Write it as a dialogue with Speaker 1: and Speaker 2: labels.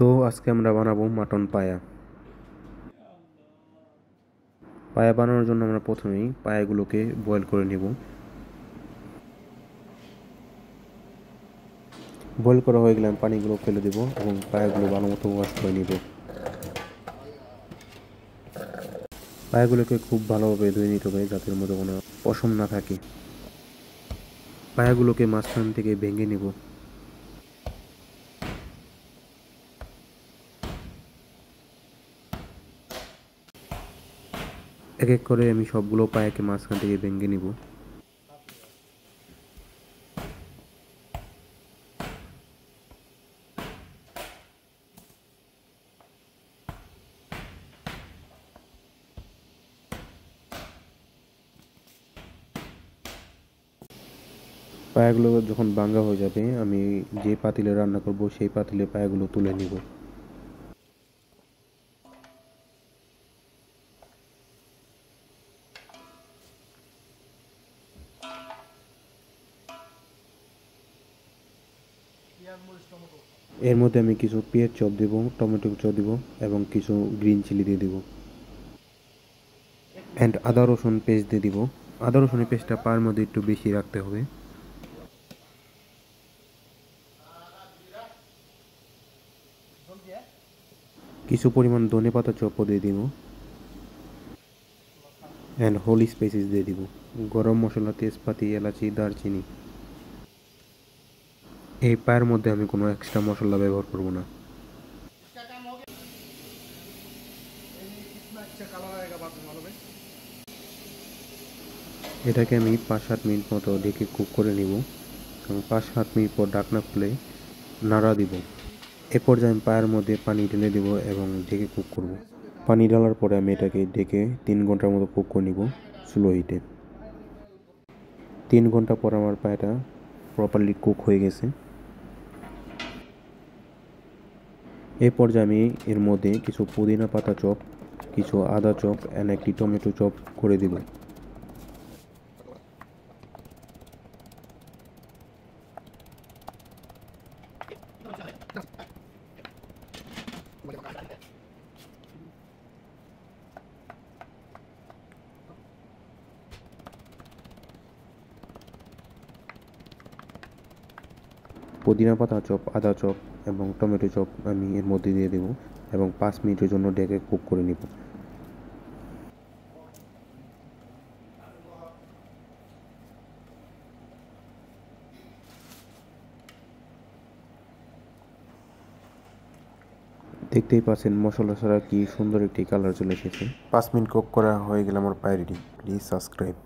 Speaker 1: তো আজকে আমরা বানাবো মাটন পায়া। পায়া বানানোর জন্য আমরা প্রথমেই পায়াগুলোকে বয়েল করে নেব। বয়েল করা হয়ে গেলে আমি পানিগুলো ফেলে দেব এবং পায়াগুলো ভালো মতো ওয়াশ করে নেব। পায়াগুলোকে খুব ভালোভাবে ধুয়ে নিতে হবে যাতে এর মধ্যে কোনো পশম না থাকে। পায়াগুলোকে মাঝখান থেকে ভেঙে নেব। এক এক করে আমি সবগুলো পায়াকে মাঝখান থেকে ভেঙে নেব। পায়াগুলো যখন ভাঙা হয়ে যাবে আমি যে পাতিলে রান্না করব সেই পাতিলে পায়াগুলো তুলে নিব। এর মধ্যে আমি কিছু পেঁয়াজ চপ দেব, টমেটো চপ দেব এবং কিছু গ্রিন চিলি দিয়ে দেব অ্যান্ড আদা রসুন পেস্ট দিয়ে দিব। আদা রসুনের পেস্টটা পায়ের মধ্যে একটু বেশি রাখতে হবে। কিছু পরিমাণ ধনেপাতা চপও দিয়ে দিব অ্যান্ড হোল স্পাইসেস দিয়ে দিব, গরম মশলা, তেজপাতি, এলাচি, দারচিনি। এই পায়ের মধ্যে আমি কোনো এক্সট্রা মশলা ব্যবহার করব না। এটাকে আমি 5-7 মিনিট মতো ঢেকে কুক করে নিব এবং 5-7 মিনিট পর ঢাকনা খুলে নাড়া দিব। এ পর্যায়ে আমি পায়ের মধ্যে পানি ঢেলে দেব এবং ঢেকে কুক করব। পানি ঢালার পরে আমি এটাকে ঢেকে 3 ঘন্টার মতো কুক করে নিব স্লো হিটে। 3 ঘন্টা পর আমার পায়াটা প্রপারলি কুক হয়ে গেছে। এই পর্যায়ে আমি এর মধ্যে কিছু পুদিনা পাতা চপ, কিছু আদা চপ অ্যান্ড একটি টমেটো চপ করে দেব। পুদিনা পাতা চপ, আদা চপ এবং টমেটো চপ আমি এর মধ্যে দিয়ে দেব এবং 5 মিনিটের জন্য ঢেকে কুক করে নিব। দেখতেই পাচ্ছেন মশলা ছাড়া কি সুন্দর একটি কালার চলে এসেছে। 5 মিনিট কুক করা হয়ে গেলে আমার পায়া রেডি। Please subscribe.